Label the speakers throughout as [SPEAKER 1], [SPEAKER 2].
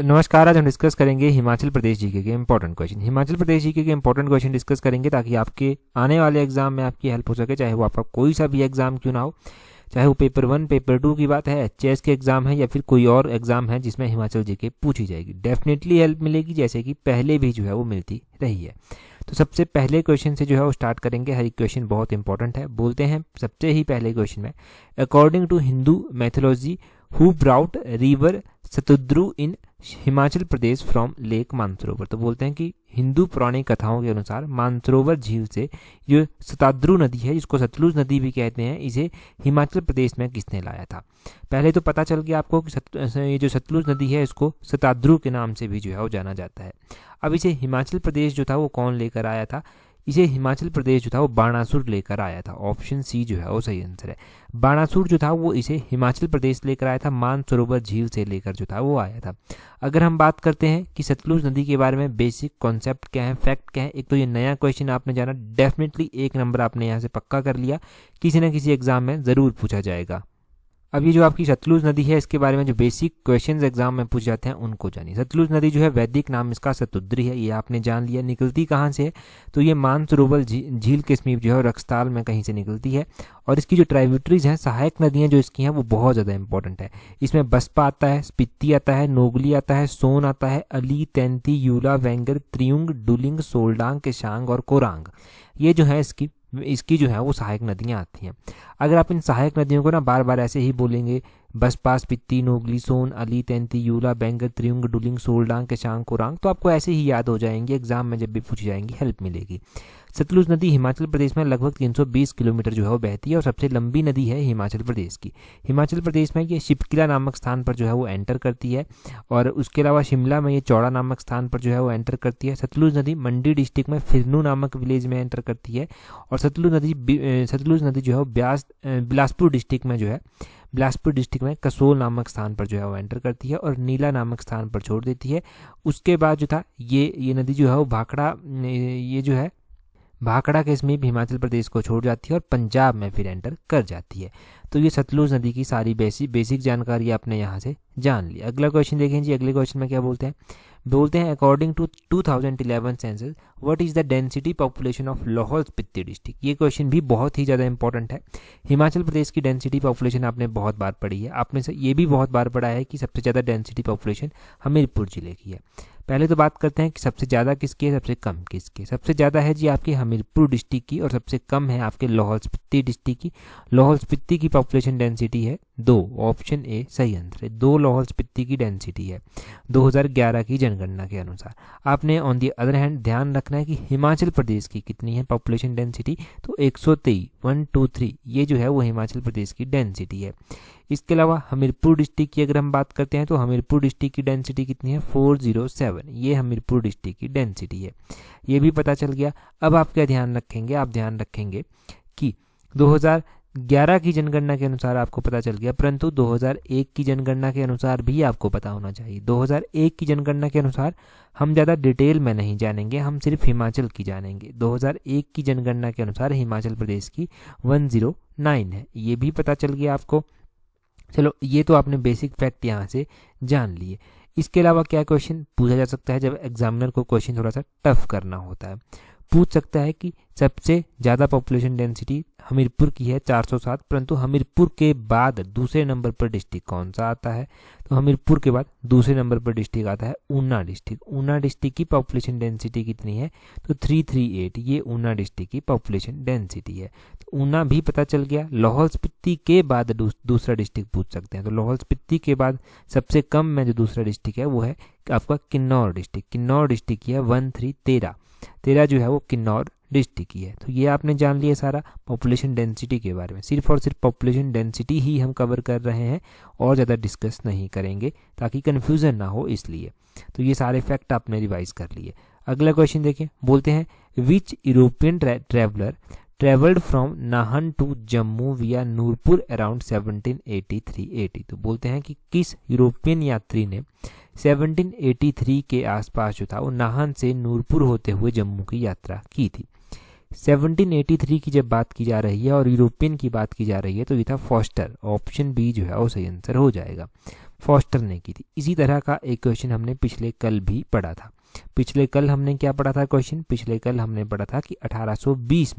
[SPEAKER 1] नमस्कार, आज हम डिस्कस करेंगे हिमाचल प्रदेश जीके के important question. Himachal Pradesh GK के इंपॉर्टेंट क्वेश्चन डिस्कस करेंगे ताकि आपके आने वाले एग्जाम में आपकी हेल्प हो सके, चाहे वो आपका कोई सा भी एग्जाम क्यों ना हो, चाहे वो पेपर 1 पेपर 2 की बात है, एचएएस के एग्जाम है या फिर कोई और एग्जाम है जिसमें हिमाचल जीके पूछी जाएगी। डेफिनेटली हेल्प मिलेगी, जैसे कि पहले भी जो है वो मिलती रही है। तो सबसे पहले क्वेश्चन से जो है वो स्टार्ट करेंगे। हर एक क्वेश्चन बहुत इंपॉर्टेंट है। बोलते हैं सबसे ही पहले क्वेश्चन में, according to Hindu mythology who brought river Satudru in Himachal Pradesh from lake Mansarovar. तो बोलते हैं कि हिंदू पौराणिक कथाओं के अनुसार मानसरोवर झील से जो सतद्रु नदी है, जिसको सतलुज नदी भी कहते हैं, इसे हिमाचल प्रदेश में किसने लाया था। पहले तो पता चल गया आपको कि ये जो सतलुज नदी है इसको सतद्रु के नाम से भी जो है वो जाना जाता है। अब इसे हिमाचल प्रदेश जो था वो कौन लेकर आया था? इसे हिमाचल प्रदेश जो था वो बाणासुर लेकर आया था। ऑप्शन सी जो है वो सही आंसर है। बाणासुर जो था वो इसे हिमाचल प्रदेश लेकर आया था, मानसरोवर झील से लेकर जो था वो आया था। अगर हम बात करते हैं कि सतलुज नदी के बारे में बेसिक कॉन्सेप्ट क्या है, फैक्ट क्या है, एक तो ये नया क्वेश्चन आपने जाना, डेफिनेटली 1 नंबर आपने यहाँ से पक्का कर लिया, किसी न किसी एग्जाम में ज़रूर पूछा जाएगा। अब ये जो आपकी सतलुज नदी है इसके बारे में जो बेसिक क्वेश्चंस एग्जाम में पूछ जाते हैं उनको जानिए। सतलुज नदी जो है वैदिक नाम इसका सतुद्री है, ये आपने जान लिया। निकलती कहाँ से है? तो ये मानसरोवर झील के समीप जो है रक्सताल में कहीं से निकलती है। और इसकी जो ट्राइब्यूटरीज हैं, सहायक नदियाँ जो इसकी हैं वो बहुत ज़्यादा इंपॉर्टेंट है। इसमें बसपा आता है, स्पीति आता है, नोगली आता है, सोन आता है, अली, तैंती, यूला, वेंगर, त्रियुंग, डुलिंग, सोलडांग, केशांग और कोरांग, ये जो है इसकी जो है वो सहायक नदियाँ आती हैं। अगर आप इन सहायक नदियों को ना बार बार ऐसे ही बोलेंगे, बसपा, स्पीति, नोगली, सोन, अली, तैंती, यूला, बेंगर, त्रियुंग, डुलिंग, सोलडांग, केशांग, कोरांग, तो आपको ऐसे ही याद हो जाएंगे। एग्जाम में जब भी पूछी जाएंगी हेल्प मिलेगी। सतलुज नदी हिमाचल प्रदेश में लगभग 320 किलोमीटर जो है वो बहती है और सबसे लंबी नदी है हिमाचल प्रदेश की। हिमाचल प्रदेश में ये शिपकिला नामक स्थान पर जो है वो एंटर करती है और उसके अलावा शिमला में ये चौड़ा नामक स्थान पर जो है वो एंटर करती है। सतलुज नदी मंडी डिस्ट्रिक्ट में फिरनू नामक विलेज में एंटर करती है और सतलुज नदी जो है वो बिलासपुर डिस्ट्रिक्ट में कसोल नामक स्थान पर जो है वो एंटर करती है और नीला नामक स्थान पर छोड़ देती है। उसके बाद जो था ये नदी जो है वो भाखड़ा के समीप हिमाचल प्रदेश को छोड़ जाती है और पंजाब में फिर एंटर कर जाती है। तो ये सतलुज नदी की सारी बेसिक जानकारी आपने यहाँ से जान ली। अगला क्वेश्चन देखें जी। अगले क्वेश्चन में क्या बोलते हैं according to 2011 census what is the density population of Lahaul Spiti district. ये क्वेश्चन भी बहुत ही ज़्यादा इंपॉर्टेंट है। हिमाचल प्रदेश की डेंसिटी पॉपुलेशन आपने बहुत बार पढ़ी है, आपने ये भी बहुत बार पढ़ा है कि सबसे ज़्यादा डेंसिटी पॉपुलेशन हमीरपुर जिले की है। पहले तो बात करते हैं कि सबसे ज़्यादा किसकी है, सबसे कम किसकी। सबसे ज़्यादा है जी आपकी हमीरपुर डिस्ट्रिक्ट की और सबसे कम है आपके लाहौल स्पीति डिस्ट्रिक्ट की। लाहौल स्पीति की पॉपुलेशन डेंसिटी है 2, ऑप्शन ए सही आंसर है। 2 लाहौल स्पीति की डेंसिटी है 2011 की जनगणना के अनुसार। आपने ऑन दी अदर हैंड ध्यान रखना है कि हिमाचल प्रदेश की कितनी है पॉपुलेशन डेंसिटी, तो 123 ये जो है वो हिमाचल प्रदेश की डेंसिटी है। इसके अलावा हमीरपुर डिस्ट्रिक्ट की अगर हम बात करते हैं तो हमीरपुर डिस्ट्रिक्ट की डेंसिटी कितनी है 407, ये हमीरपुर डिस्ट्रिक्ट की डेंसिटी है। ये भी पता चल गया। अब आप क्या ध्यान रखेंगे कि 2011 की जनगणना के अनुसार आपको पता चल गया, परंतु 2001 की जनगणना के अनुसार भी आपको पता होना चाहिए। 2001 की जनगणना के अनुसार हम ज़्यादा डिटेल में नहीं जानेंगे, हम सिर्फ हिमाचल की जानेंगे। 2001 की जनगणना के अनुसार हिमाचल प्रदेश की 109 है, ये भी पता चल गया आपको। चलो, ये तो आपने बेसिक फैक्ट यहाँ से जान लिए। इसके अलावा क्या क्वेश्चन पूछा जा सकता है जब एग्जामिनर को क्वेश्चन थोड़ा सा टफ करना होता है? पूछ सकता है कि सबसे ज़्यादा पॉपुलेशन डेंसिटी हमीरपुर की है 407, परंतु हमीरपुर के बाद दूसरे नंबर पर डिस्ट्रिक्ट कौन सा आता है? तो हमीरपुर के बाद दूसरे नंबर पर डिस्ट्रिक्ट आता है ऊना डिस्ट्रिक्ट। ऊना डिस्ट्रिक्ट की पॉपुलेशन डेंसिटी कितनी है? तो 338, ये ऊना डिस्ट्रिक्ट की पॉपुलेशन डेंसिटी है। तो ऊना भी पता चल गया। लाहौल स्पीति के बाद दूसरा डिस्ट्रिक्ट पूछ सकते हैं, तो लाहौल स्पीति के बाद सबसे कम में जो दूसरा डिस्ट्रिक्ट है वो है आपका किन्नौर डिस्ट्रिक्ट। किन्नौर डिस्ट्रिक्ट की है 13 जो है वो किन्नौर डिस्ट्रिक्ट की है। तो ये आपने जान लिया सारा पॉपुलेशन डेंसिटी के बारे में। सिर्फ और सिर्फ पॉपुलेशन डेंसिटी ही हम कवर कर रहे हैं और ज़्यादा डिस्कस नहीं करेंगे ताकि कन्फ्यूज़न ना हो, इसलिए। तो ये सारे फैक्ट आपने रिवाइज कर लिए। अगला क्वेश्चन देखिए। बोलते हैं which European traveller travelled from Nahan to Jammu via Nurpur around 1783 तो बोलते हैं कि किस यूरोपियन यात्री ने 1783 के आसपास जो था वो नाहन से नूरपुर होते हुए जम्मू की यात्रा की थी। 1783 की जब बात की जा रही है और यूरोपियन की बात की जा रही है तो ये था फॉस्टर। ऑप्शन बी जो है वो सही आंसर हो जाएगा। फॉस्टर ने की थी। इसी तरह का एक क्वेश्चन हमने पिछले कल भी पढ़ा था। पिछले कल हमने क्या पढ़ा था क्वेश्चन? पिछले कल हमने पढ़ा था कि 1820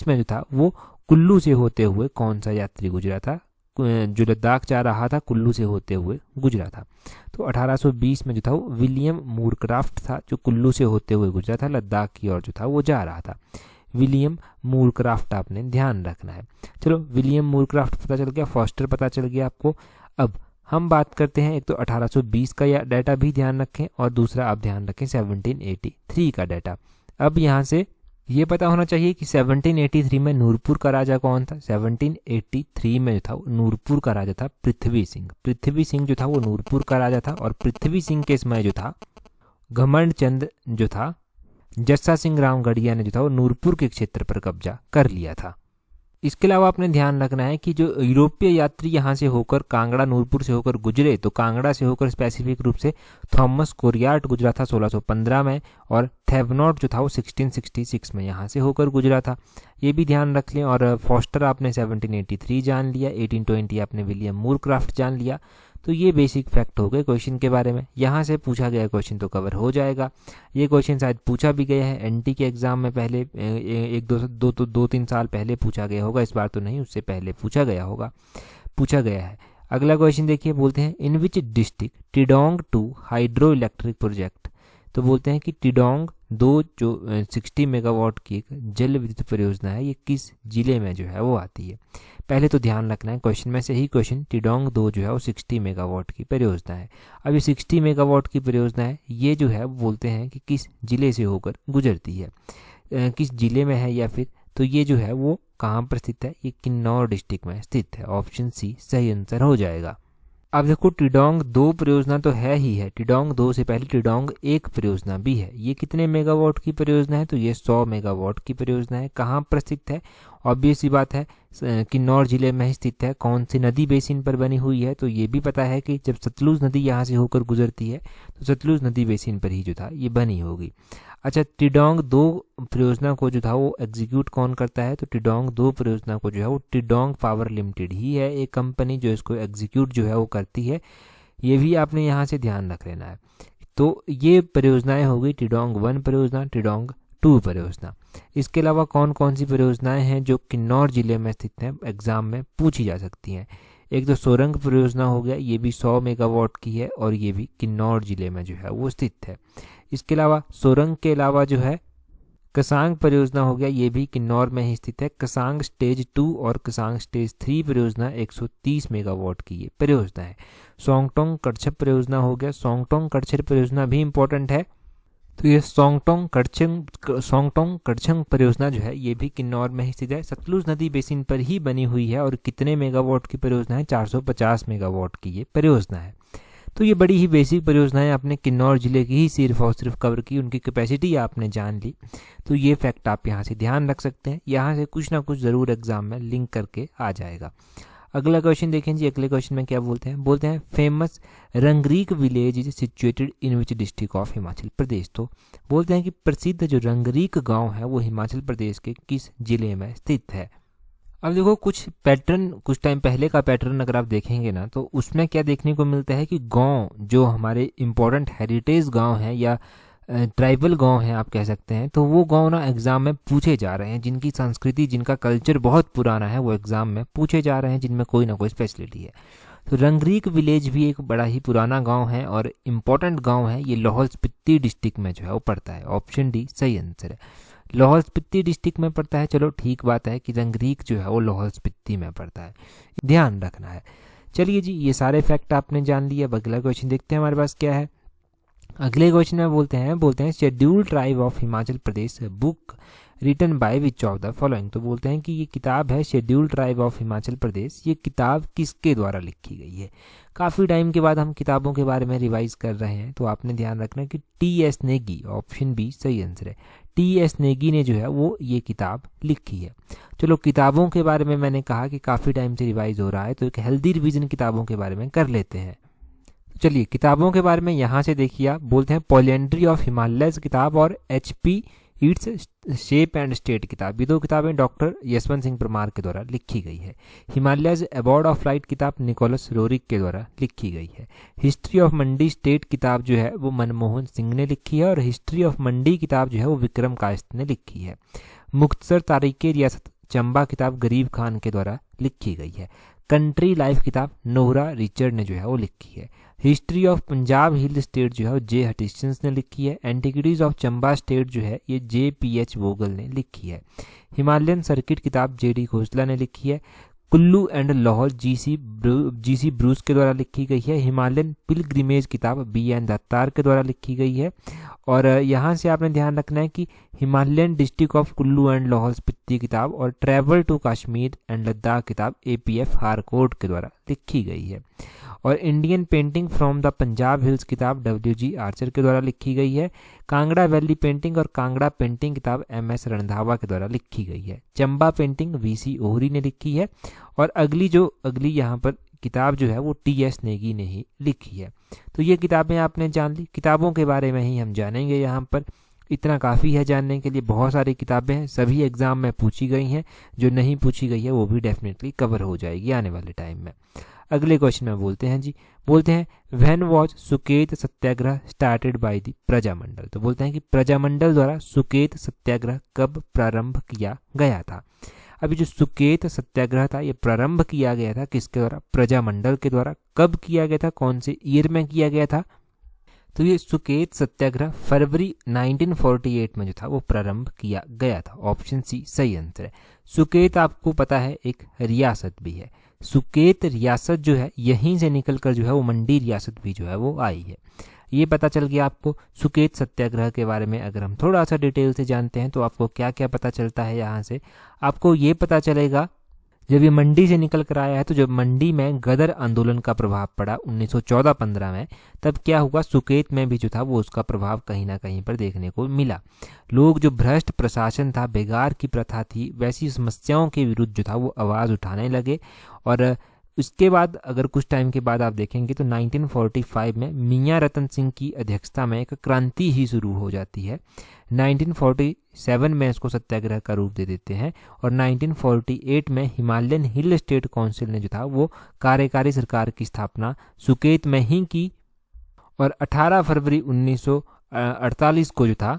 [SPEAKER 1] में जो था वो कुल्लू से होते हुए कौन सा यात्री गुजरा था? जो लद्दाख जा रहा था कुल्लू से होते हुए गुजरा था। तो 1820 में जो था वो विलियम मूरक्राफ्ट था जो कुल्लू से होते हुए गुजरा था, लद्दाख की ओर जो था वो जा रहा था। विलियम मूरक्राफ्ट आपने ध्यान रखना है। चलो विलियम मूरक्राफ्ट पता चल गया, फॉस्टर पता चल गया आपको। अब हम बात करते हैं, एक तो 1820 का या डाटा भी ध्यान रखें और दूसरा आप ध्यान रखें 1783 का डाटा। अब यहाँ से ये पता होना चाहिए कि 1783 में नूरपुर का राजा कौन था? 1783 में जो था नूरपुर का राजा था पृथ्वी सिंह। पृथ्वी सिंह जो था वो नूरपुर का राजा था और पृथ्वी सिंह के समय जो था घमंड चंद जो था जस्सा सिंह रामगढ़िया ने जो था वो नूरपुर के क्षेत्र पर कब्जा कर लिया था। इसके अलावा आपने ध्यान रखना है कि जो यूरोपीय यात्री यहाँ से होकर कांगड़ा नूरपुर से होकर गुजरे, तो कांगड़ा से होकर स्पेसिफिक रूप से थॉमस कोरियाट गुजरा था 1615 में और थेवनॉट जो था वो 1666 में यहाँ से होकर गुजरा था। ये भी ध्यान रख लें। और फॉस्टर आपने 1783 जान लिया, 1820 आपने विलियम मूरक्राफ्ट जान लिया। तो ये बेसिक फैक्ट हो गए क्वेश्चन के बारे में। यहाँ से पूछा गया क्वेश्चन तो कवर हो जाएगा। ये क्वेश्चन शायद पूछा भी गया है एनटी के एग्जाम में पहले, एक दो तीन साल पहले पूछा गया होगा, इस बार तो नहीं, उससे पहले पूछा गया है। अगला क्वेश्चन देखिए, बोलते हैं in which district Tidong 2 hydro electric project. तो बोलते हैं कि टिडोंग 2 जो 60 मेगावाट की एक जल विद्युत परियोजना है, ये किस जिले में जो है वो आती है? पहले तो ध्यान रखना है क्वेश्चन में से ही क्वेश्चन, टिडोंग 2 जो है वो 60 मेगावाट की परियोजना है। अब ये 60 मेगावाट की परियोजना है, ये जो है बोलते हैं कि किस जिले से होकर गुजरती है, किस जिले में है, या फिर तो ये जो है वो कहाँ पर स्थित है? ये किन्नौर डिस्ट्रिक्ट में स्थित है। ऑप्शन सी सही आंसर हो जाएगा। अब देखो टिडोंग 2 परियोजना तो है ही है, टिडोंग 2 से पहले टिडोंग 1 परियोजना भी है। ये कितने मेगावाट की परियोजना है? तो ये 100 मेगावाट की परियोजना है। कहाँ पर स्थित है? ऑब्वियस सी बात है, किन्नौर जिले में स्थित है। कौन सी नदी बेसिन पर बनी हुई है? तो ये भी पता है कि जब सतलुज नदी यहाँ से होकर गुजरती है तो सतलुज नदी बेसिन पर ही जो था ये बनी होगी। अच्छा, टिडोंग 2 परियोजना को जो था वो एग्जीक्यूट कौन करता है? तो टिडोंग 2 परियोजना को जो है वो टिडोंग पावर लिमिटेड ही है एक कंपनी जो इसको एग्जीक्यूट जो है वो करती है। ये भी आपने यहाँ से ध्यान रख लेना है। तो ये परियोजनाएं हो गई टिडोंग 1 परियोजना, टिडोंग 2 परियोजना। इसके अलावा कौन कौन सी परियोजनाएं हैं जो किन्नौर जिले में स्थित हैं, एग्जाम में पूछी जा सकती हैं? एक तो सोरंग परियोजना हो गया, ये भी 100 मेगावाट की है और ये भी किन्नौर जिले में जो है वो स्थित है। इसके अलावा सोरंग के अलावा जो है कसांग परियोजना हो गया, ये भी किन्नौर में ही स्थित है। कसांग स्टेज 2 और कसांग स्टेज 3 परियोजना 130 मेगावाट की ये परियोजना है। सोंगटोंग कड़छप परियोजना हो गया, सोंगटोंग कड़छप परियोजना भी इंपॉर्टेंट है। तो ये सोंगटोंग कड़छंग परियोजना जो है ये भी किन्नौर में ही स्थित है, सतलुज नदी बेसिन पर ही बनी हुई है। और कितने मेगावाट की परियोजना है? 450 मेगावाट की ये परियोजना है। तो ये बड़ी ही बेसिक परियोजनाएं आपने किन्नौर जिले की ही सिर्फ और सिर्फ कवर की, उनकी कैपेसिटी आपने जान ली। तो ये फैक्ट आप यहाँ से ध्यान रख सकते हैं, यहाँ से कुछ ना कुछ ज़रूर एग्जाम में लिंक करके आ जाएगा। अगला क्वेश्चन देखें जी, अगले क्वेश्चन में क्या बोलते हैं? बोलते हैं famous Rangrik village is situated in which district of Himachal Pradesh. तो बोलते हैं कि प्रसिद्ध जो रंगरीक गांव है वो हिमाचल प्रदेश के किस जिले में स्थित है? अब देखो कुछ पैटर्न, कुछ टाइम पहले का पैटर्न अगर आप देखेंगे ना तो उसमें क्या देखने को मिलता है कि गांव जो हमारे इंपॉर्टेंट हेरिटेज गांव हैं या ट्राइबल गांव हैं आप कह सकते हैं, तो वो गांव ना एग्जाम में पूछे जा रहे हैं, जिनकी संस्कृति जिनका कल्चर बहुत पुराना है वो एग्जाम में पूछे जा रहे हैं, जिनमें कोई ना कोई स्पेशलिटी है। तो रंगरीक विलेज भी एक बड़ा ही पुराना गांव है और इम्पोर्टेंट गांव है। ये लाहौल स्पीति डिस्ट्रिक्ट में जो है वो पड़ता है। ऑप्शन डी सही आंसर है, लाहौल स्पीति डिस्ट्रिक्ट में पड़ता है। चलो ठीक बात है कि रंगरीक जो है वो लाहौल स्पीति में पड़ता है, ध्यान रखना है। चलिए जी, ये सारे फैक्ट आपने जान लिए। अब अगला क्वेश्चन देखते हैं हमारे पास क्या है। अगले क्वेश्चन में बोलते हैं scheduled tribe of Himachal Pradesh book written by which of the following. तो बोलते हैं कि ये किताब है scheduled tribe of Himachal Pradesh, ये किताब किसके द्वारा लिखी गई है? काफ़ी टाइम के बाद हम किताबों के बारे में रिवाइज कर रहे हैं, तो आपने ध्यान रखना है कि टी.एस. नेगी, ऑप्शन बी सही आंसर है। टी.एस. नेगी ने जो है वो ये किताब लिखी है। चलो किताबों के बारे में मैंने कहा कि काफ़ी टाइम से रिवाइज हो रहा है, तो एक हेल्दी रिवीजन किताबों के बारे में कर लेते हैं। चलिए किताबों के बारे में यहाँ से देखिए, आप बोलते हैं पोलियंड्री ऑफ हिमालयज किताब और H.P. Its shape and state किताब, ये 2 किताबें डॉक्टर यशवंत सिंह परमार के द्वारा लिखी गई है। हिमालयज अबॉर्ड ऑफ लाइट किताब निकोलस रोरिक के द्वारा लिखी गई है। हिस्ट्री ऑफ मंडी स्टेट किताब जो है वो मनमोहन सिंह ने लिखी है और हिस्ट्री ऑफ मंडी किताब जो है वो विक्रम कायस्थ ने लिखी है। मुख्तसर तारीख़ रियासत चंबा किताब गरीब खान के द्वारा लिखी गई है। कंट्री लाइफ किताब नोहरा रिचर्ड ने जो है वो लिखी है। History of Punjab hill state जो है वो जे हटिस्टन्स ने लिखी है। एंटिक्विटीज ऑफ चंबा स्टेट जो है ये JPH वोगल ने लिखी है। हिमालयन सर्किट किताब JD खोसला ने लिखी है। Kullu and Lahore GC Bruce के द्वारा लिखी गई है। हिमालयन पिलग्रिमेज किताब BN दत्तार के द्वारा लिखी गई है। और यहाँ से आपने ध्यान रखना है कि Himalayan district of Kullu and Lahaul Spiti किताब और travel to Kashmir and Ladakh किताब APF हारकोट के द्वारा लिखी गई है। और Indian painting from the Punjab hills किताब WG आर्चर के द्वारा लिखी गई है। कांगड़ा वैली पेंटिंग और कांगड़ा पेंटिंग किताब MS रणधावा के द्वारा लिखी गई है। चंबा पेंटिंग VC ओहरी ने लिखी है। और अगली यहाँ पर किताब जो है वो TS नेगी ने ही लिखी है। तो ये किताबें आपने जान ली, किताबों के बारे में ही हम जानेंगे यहाँ पर। इतना काफ़ी है जानने के लिए, बहुत सारी किताबें हैं, सभी एग्जाम में पूछी गई हैं, जो नहीं पूछी गई है वो भी डेफिनेटली कवर हो जाएगी आने वाले टाइम में। अगले क्वेश्चन में बोलते हैं when was Suket Satyagraha started by the Prajamandal. तो बोलते हैं कि प्रजामंडल द्वारा सुकेत सत्याग्रह कब प्रारंभ किया गया था। अभी जो सुकेत सत्याग्रह था ये प्रारंभ किया गया था किसके द्वारा? प्रजामंडल के द्वारा। कब किया गया था, कौन से ईयर में किया गया था? तो ये सुकेत सत्याग्रह फरवरी 1948 में जो था वो प्रारंभ किया गया था। ऑप्शन सी सही आंसर है। सुकेत आपको पता है एक रियासत भी है। सुकेत रियासत जो है यहीं से निकलकर जो है वो मंडी रियासत भी जो है वो आई है। ये पता चल गया आपको सुकेत सत्याग्रह के बारे में। अगर हम थोड़ा सा डिटेल से जानते हैं तो आपको क्या क्या पता चलता है यहाँ से। आपको ये पता चलेगा जब ये मंडी से निकल कर आया है तो जब मंडी में गदर आंदोलन का प्रभाव पड़ा 1914-15 में, तब क्या हुआ, सुकेत में भी जो था वो उसका प्रभाव कहीं ना कहीं पर देखने को मिला। लोग जो भ्रष्ट प्रशासन था, बेगार की प्रथा थी, वैसी समस्याओं के विरुद्ध जो था वो आवाज़ उठाने लगे। और उसके बाद अगर कुछ टाइम के बाद आप देखेंगे तो 1945 में मियाँ रतन सिंह की अध्यक्षता में एक क्रांति ही शुरू हो जाती है। 1947 में इसको सत्याग्रह का रूप दे देते हैं और 1948 में हिमालयन हिल स्टेट काउंसिल ने जो था वो कार्यकारी सरकार की स्थापना सुकेत में ही की। और 18 फरवरी 1948 को जो था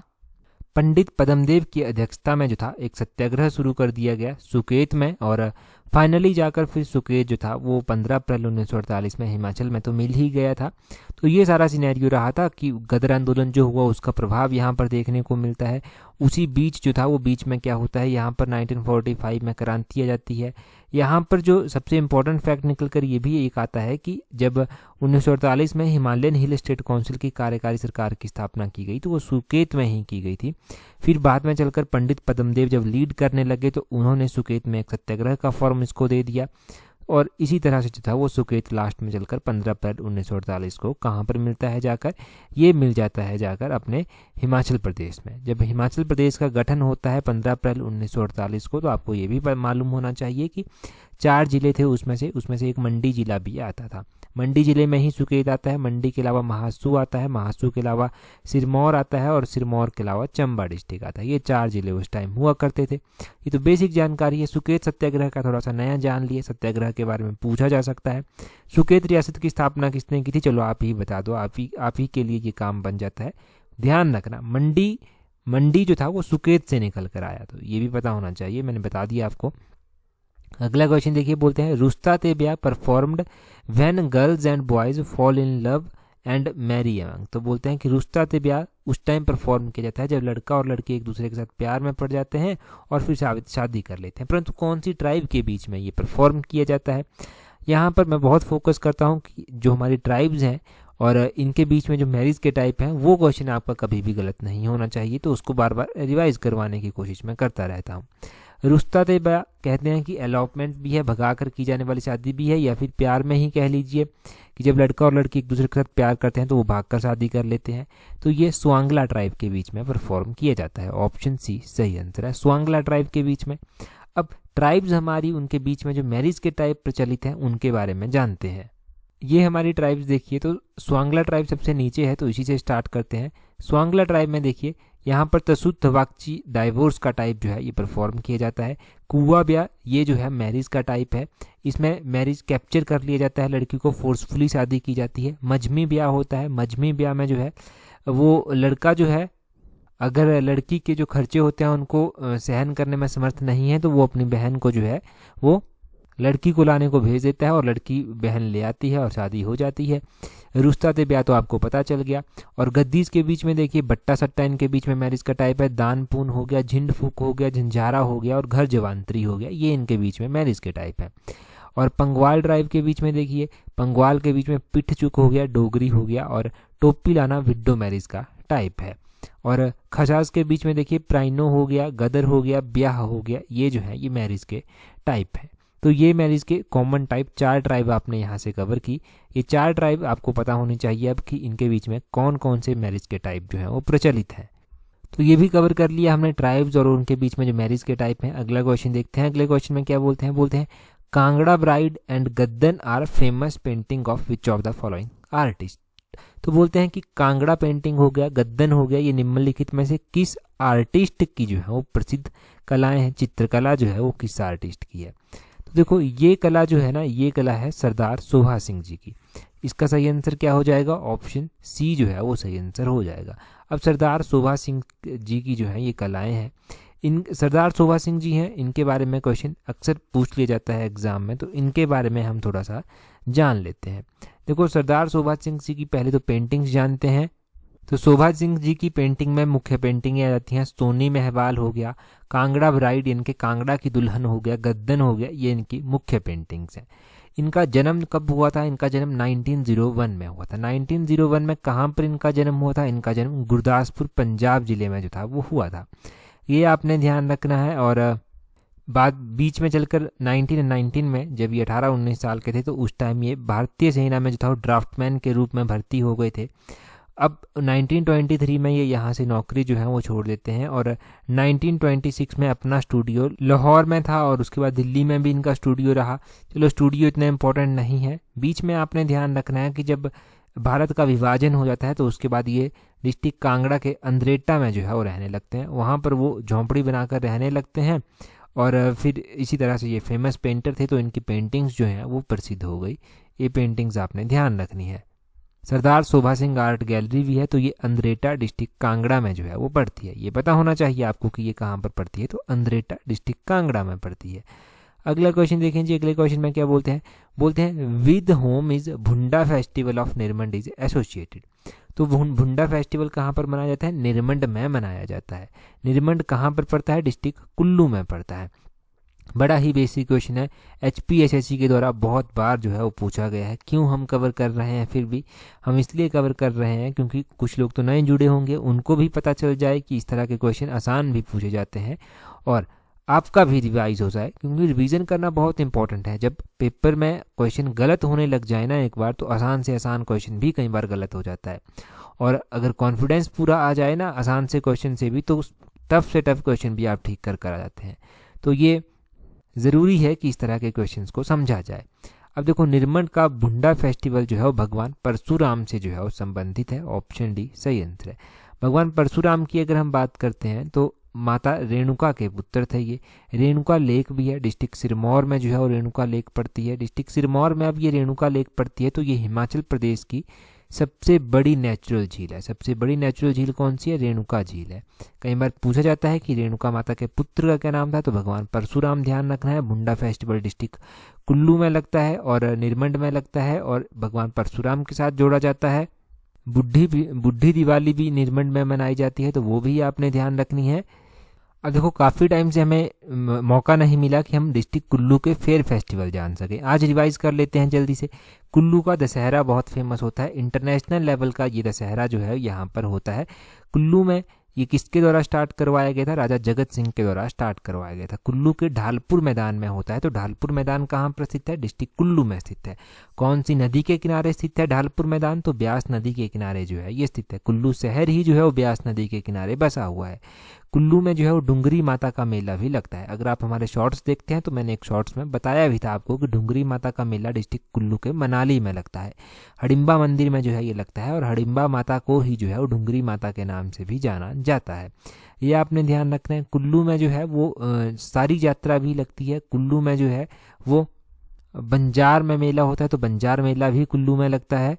[SPEAKER 1] पंडित पद्मदेव की अध्यक्षता में जो था एक सत्याग्रह शुरू कर दिया गया सुकेत में। और फाइनली जाकर फिर सुकेत जो था वो 15 अप्रैल 1948 में हिमाचल में तो मिल ही गया था। तो ये सारा सिनेरियो रहा था कि गदर आंदोलन जो हुआ उसका प्रभाव यहाँ पर देखने को मिलता है। उसी बीच जो था वो बीच में क्या होता है, यहाँ पर 1945 में क्रांति आ जाती है। यहाँ पर जो सबसे इम्पोर्टेंट फैक्ट निकल कर ये भी एक आता है कि जब 1948 में हिमालयन हिल स्टेट काउंसिल की कार्यकारी सरकार की स्थापना की गई तो वो सुकेत में ही की गई थी। फिर बाद में चलकर पंडित पद्मदेव जब लीड करने लगे तो उन्होंने सुकेत में एक सत्याग्रह का फॉर्म इसको दे दिया। और इसी तरह से जो था वो सुकेत लास्ट में चलकर 15 अप्रैल 1948 को कहाँ पर मिलता है जाकर, ये मिल जाता है जाकर अपने हिमाचल प्रदेश में। जब हिमाचल प्रदेश का गठन होता है 15 अप्रैल 1948 को, तो आपको ये भी मालूम होना चाहिए कि 4 जिले थे, उसमें से एक मंडी जिला भी आता था। मंडी जिले में ही सुकेत आता है। मंडी के अलावा महासू आता है, महासू के अलावा सिरमौर आता है और सिरमौर के अलावा चंबा डिस्ट्रिक्ट आता है। ये 4 जिले उस टाइम हुआ करते थे। ये तो बेसिक जानकारी है। सुकेत सत्याग्रह का थोड़ा सा नया जान लिए, सत्याग्रह के बारे में पूछा जा सकता है। सुकेत रियासत की स्थापना किसने की थी, चलो आप ही बता दो, आप ही के लिए ये काम बन जाता है। ध्यान रखना, मंडी जो था वो सुकेत से निकल कर आया, तो ये भी पता होना चाहिए, मैंने बता दिया आपको। अगला क्वेश्चन देखिए, बोलते हैं रुस्ता ते ब्याह performed when girls and boys fall in love and marry among. तो बोलते हैं कि रुस्ता ते ब्याह उस टाइम परफॉर्म किया जाता है जब लड़का और लड़की एक दूसरे के साथ प्यार में पड़ जाते हैं और फिर शादी कर लेते हैं। परंतु कौन सी ट्राइब के बीच में ये परफॉर्म किया जाता है, यहाँ पर मैं बहुत फोकस करता हूँ कि जो हमारी ट्राइब्स हैं और इनके बीच में जो मैरिज के टाइप हैं वो क्वेश्चन आपका कभी भी गलत नहीं होना चाहिए, तो उसको बार बार रिवाइज करवाने की कोशिश मैं करता रहता हूँ। रुस्ता ते ब्याह कहते हैं कि अलॉपमेंट भी है, भगा कर की जाने वाली शादी भी है, या फिर प्यार में ही कह लीजिए कि जब लड़का और लड़की एक दूसरे के साथ प्यार करते हैं तो वो भागकर शादी कर लेते हैं। तो ये स्वांगला ट्राइब के बीच में परफॉर्म किया जाता है। ऑप्शन सी सही आंसर है, स्वांगला ट्राइब के बीच में। अब ट्राइब्स हमारी, उनके बीच में जो मैरिज के टाइप प्रचलित हैं उनके बारे में जानते हैं। ये हमारी ट्राइब्स देखिए, तो स्वांगला ट्राइब सबसे नीचे है, तो इसी से स्टार्ट करते हैं। स्वांगला ट्राइब में देखिए यहाँ पर तसुत वाक्ची डाइवोर्स का टाइप जो है ये परफॉर्म किया जाता है। कुआ ब्याह ये जो है मैरिज का टाइप है, इसमें मैरिज कैप्चर कर लिया जाता है, लड़की को फोर्सफुली शादी की जाती है। मजमी ब्याह होता है, मजमी ब्याह में जो है वो लड़का जो है अगर लड़की के जो खर्चे होते हैं उनको सहन करने में समर्थ नहीं है तो वो अपनी बहन को जो है वो लड़की को लाने को भेज देता है और लड़की बहन ले आती है और शादी हो जाती है। रुस्ताते ब्याह तो आपको पता चल गया। और गद्दीज के बीच में देखिए बट्टा सट्टा इनके बीच में मैरिज का टाइप है। दान पून हो गया, झिंड फूक हो गया, झंझारा हो गया और घर जवांतरी हो गया, ये इनके बीच में मैरिज के टाइप है। और पंगवाल ड्राइव के बीच में देखिए पंगवाल के बीच में पिठ चुक हो गया, डोगरी हो गया और टोपी लाना विडो मैरिज का टाइप है। और खजाज के बीच में देखिए प्राइनो हो गया, गदर हो गया, ब्याह हो गया, ये जो है ये मैरिज के टाइप है। तो ये मैरिज के कॉमन टाइप 4 ट्राइब आपने यहाँ से कवर की। ये 4 ट्राइब आपको पता होनी चाहिए अब कि इनके बीच में कौन कौन से मैरिज के टाइप जो हैं वो प्रचलित हैं। तो ये भी कवर कर लिया हमने ट्राइब्स और उनके बीच में जो मैरिज के टाइप हैं। अगला क्वेश्चन देखते हैं। अगले क्वेश्चन में क्या बोलते हैं Kangra bride and Gaddan are famous painting of which of the following artist. तो बोलते हैं कि कांगड़ा पेंटिंग हो गया, गद्दन हो गया, ये निम्नलिखित में से किस आर्टिस्ट की जो है वो प्रसिद्ध कलाएं हैं, चित्रकला जो है वो किस आर्टिस्ट की है। तो देखो ये कला जो है ना, ये कला है सरदार सुभा सिंह जी की। इसका सही आंसर क्या हो जाएगा? ऑप्शन सी जो है वो सही आंसर हो जाएगा। अब सरदार सुभा सिंह जी की जो है ये कलाएं हैं, इन सरदार सुभा सिंह जी हैं, इनके बारे में क्वेश्चन अक्सर पूछ लिया जाता है एग्जाम में, तो इनके बारे में हम थोड़ा सा जान लेते हैं। देखो सरदार सुभा सिंह जी की पहले तो पेंटिंग्स जानते हैं। तो शोभा सिंह जी की पेंटिंग में मुख्य पेंटिंगें आ जाती हैं सोनी महवाल हो गया, कांगड़ा ब्राइड इनके कांगड़ा की दुल्हन हो गया, गद्दन हो गया, ये इनकी मुख्य पेंटिंग्स हैं। इनका जन्म कब हुआ था? इनका जन्म 1901 में हुआ था। 1901 में कहाँ पर इनका जन्म हुआ था? इनका जन्म गुरदासपुर पंजाब जिले में जो था वो हुआ था, ये आपने ध्यान रखना है। और बाद बीच में चलकर 1919 में जब ये 18-19 साल के थे तो उस टाइम ये भारतीय सेना में जो था वो ड्राफ्टमैन के रूप में भर्ती हो गए थे। अब 1923 में ये यहाँ से नौकरी जो है वो छोड़ देते हैं और 1926 में अपना स्टूडियो लाहौर में था और उसके बाद दिल्ली में भी इनका स्टूडियो रहा। चलो स्टूडियो इतना इम्पोर्टेंट नहीं है। बीच में आपने ध्यान रखना है कि जब भारत का विभाजन हो जाता है तो उसके बाद ये डिस्ट्रिक्ट कांगड़ा के अंद्रेटा में जो है वो रहने लगते हैं, वहाँ पर वो झोंपड़ी बनाकर रहने लगते हैं। और फिर इसी तरह से ये फेमस पेंटर थे तो इनकी पेंटिंग्स जो हैं वो प्रसिद्ध हो गई। ये पेंटिंग्स आपने ध्यान रखनी है। सरदार शोभा सिंह आर्ट गैलरी भी है तो ये अंद्रेटा डिस्ट्रिक्ट कांगड़ा में जो है वो पड़ती है। ये पता होना चाहिए आपको कि ये कहाँ पर पड़ती है, तो अंद्रेटा डिस्ट्रिक्ट कांगड़ा में पड़ती है। अगला क्वेश्चन देखें जी। अगले क्वेश्चन में क्या बोलते हैं विद होम इज भुंडा festival of Nirmand is associated. तो भुंडा फेस्टिवल कहाँ पर मनाया जाता है? निरमंड में मनाया जाता है। निरमंड कहाँ पर पड़ता है? डिस्ट्रिक्ट कुल्लू में पड़ता है। बड़ा ही बेसिक क्वेश्चन है, HPSSC के द्वारा बहुत बार जो है वो पूछा गया है। क्यों हम कवर कर रहे हैं? फिर भी हम इसलिए कवर कर रहे हैं क्योंकि कुछ लोग तो नए जुड़े होंगे, उनको भी पता चल जाए कि इस तरह के क्वेश्चन आसान भी पूछे जाते हैं और आपका भी रिवाइज हो जाए, क्योंकि रिवीजन करना बहुत इंपॉर्टेंट है। जब पेपर में क्वेश्चन गलत होने लग जाए ना एक बार, तो आसान से आसान क्वेश्चन भी कई बार गलत हो जाता है। और अगर कॉन्फिडेंस पूरा आ जाए ना आसान से क्वेश्चन से भी, तो टफ से टफ क्वेश्चन भी आप ठीक कर आ जाते हैं। तो ये ज़रूरी है कि इस तरह के क्वेश्चंस को समझा जाए। अब देखो निरमंड का भुंडा फेस्टिवल जो है वो भगवान परशुराम से जो है वो संबंधित है। ऑप्शन डी सही आंसर है। भगवान परशुराम की अगर हम बात करते हैं तो माता रेणुका के पुत्र थे ये। रेणुका लेक भी है, डिस्ट्रिक्ट सिरमौर में जो है वो रेणुका लेक पड़ती है। डिस्ट्रिक्ट सिरमौर में अब ये रेणुका लेक पड़ती है तो ये हिमाचल प्रदेश की सबसे बड़ी नेचुरल झील है। सबसे बड़ी नेचुरल झील कौन सी है? रेणुका झील है। कई बार पूछा जाता है कि रेणुका माता के पुत्र का क्या नाम था, तो भगवान परशुराम ध्यान रखना है। भुंडा फेस्टिवल डिस्ट्रिक्ट कुल्लू में लगता है और निरमंड में लगता है और भगवान परशुराम के साथ जोड़ा जाता है। बुढ़ी दिवाली भी निरमंड में मनाई जाती है, तो वो भी आपने ध्यान रखनी है। अब देखो काफ़ी टाइम से हमें मौका नहीं मिला कि हम डिस्ट्रिक्ट कुल्लू के फेयर फेस्टिवल जान सके। आज रिवाइज कर लेते हैं जल्दी से। कुल्लू का दशहरा बहुत फेमस होता है, इंटरनेशनल लेवल का ये दशहरा जो है यहाँ पर होता है कुल्लू में। ये किसके द्वारा स्टार्ट करवाया गया था? राजा जगत सिंह के द्वारा स्टार्ट करवाया गया था। कुल्लू के ढालपुर मैदान में होता है। तो ढालपुर मैदान कहाँ पर स्थित है? डिस्ट्रिक्ट कुल्लू में स्थित है। कौन सी नदी के किनारे स्थित है ढालपुर मैदान? तो ब्यास नदी के किनारे जो है ये स्थित है। कुल्लू शहर ही जो है वो ब्यास नदी के किनारे बसा हुआ है। कुल्लू में जो है वो डुंगरी माता का मेला भी लगता है। अगर आप हमारे शॉर्ट्स देखते हैं तो मैंने एक शॉर्ट्स में बताया भी था आपको कि डुंगरी माता का मेला डिस्ट्रिक्ट कुल्लू के मनाली में लगता है। हडिम्बा मंदिर में जो है ये लगता है और हडिम्बा माता को ही जो है वो डुंगरी माता के नाम से भी जाना जाता है। ये आपने ध्यान रखना है। कुल्लू में जो है वो सारी यात्रा भी लगती है। कुल्लू में जो है वो बंजार में मेला होता है तो बंजार मेला भी कुल्लू में लगता है।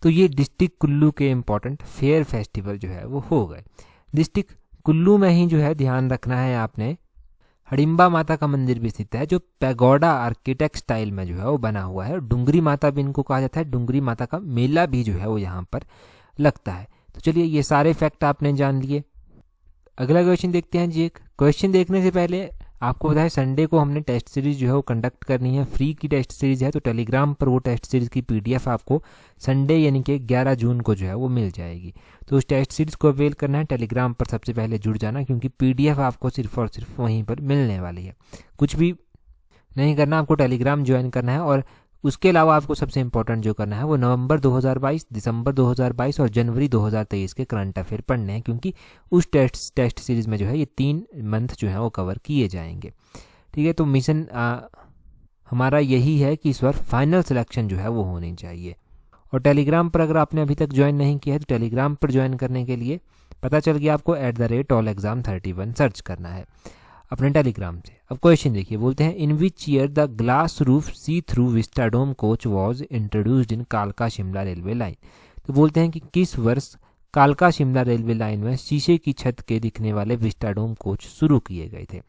[SPEAKER 1] तो ये डिस्ट्रिक्ट कुल्लू के इम्पोर्टेंट फेयर फेस्टिवल जो है वो हो गए। डिस्ट्रिक्ट कुल्लू में ही जो है ध्यान रखना है आपने, हडिम्बा माता का मंदिर भी स्थित है जो पैगोडा आर्किटेक्ट स्टाइल में जो है वो बना हुआ है। डुंगरी माता भी इनको कहा जाता है। डुंगरी माता का मेला भी जो है वो यहाँ पर लगता है। तो चलिए ये सारे फैक्ट आपने जान लिए। अगला क्वेश्चन देखते हैं जी। एक क्वेश्चन देखने से पहले आपको बताया संडे को हमने टेस्ट सीरीज जो है वो कंडक्ट करनी है। फ्री की टेस्ट सीरीज है तो टेलीग्राम पर वो टेस्ट सीरीज की पीडीएफ आपको संडे यानी कि 11 जून को जो है वो मिल जाएगी। तो उस टेस्ट सीरीज को अवेल करना है, टेलीग्राम पर सबसे पहले जुड़ जाना क्योंकि पीडीएफ आपको सिर्फ और सिर्फ वहीं पर मिलने वाली है। कुछ भी नहीं करना, आपको टेलीग्राम ज्वाइन करना है। और उसके अलावा आपको सबसे इंपॉर्टेंट जो करना है वो नवंबर 2022, दिसंबर 2022 और जनवरी 2023 के करंट अफेयर पढ़ने हैं क्योंकि उस टेस्ट सीरीज में जो है ये 3 मंथ जो है वो कवर किए जाएंगे। ठीक है, तो मिशन हमारा यही है कि इस बार फाइनल सिलेक्शन जो है वो होनी चाहिए। और टेलीग्राम पर अगर आपने अभी तक ज्वाइन नहीं किया है तो टेलीग्राम पर ज्वाइन करने के लिए पता चल गया आपको @allexam31 सर्च करना है अपने टेलीग्राम से। अब क्वेश्चन देखिए, बोलते हैं in which year the glass roof see through vistadome coach was introduced in कालका शिमला रेलवे लाइन। तो बोलते हैं कि किस वर्ष कालका शिमला रेलवे लाइन में शीशे की छत के दिखने वाले विस्टाडोम कोच शुरू किए गए थे।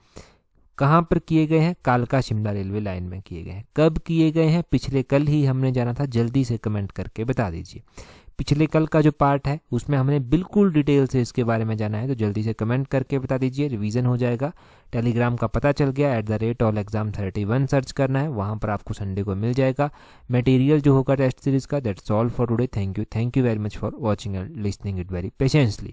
[SPEAKER 1] कहाँ पर किए गए हैं? कालका शिमला रेलवे लाइन में किए गए हैं। कब किए गए हैं? पिछले कल ही हमने जाना था। जल्दी से कमेंट करके बता दीजिए। पिछले कल का जो पार्ट है उसमें हमने बिल्कुल डिटेल से इसके बारे में जाना है, तो जल्दी से कमेंट करके बता दीजिए, रिवीजन हो जाएगा। टेलीग्राम का पता चल गया, @allexam31 सर्च करना है, वहाँ पर आपको संडे को मिल जाएगा मटेरियल जो होगा टेस्ट सीरीज का। That's all for today. Thank you very much for watching and listening it very patiently.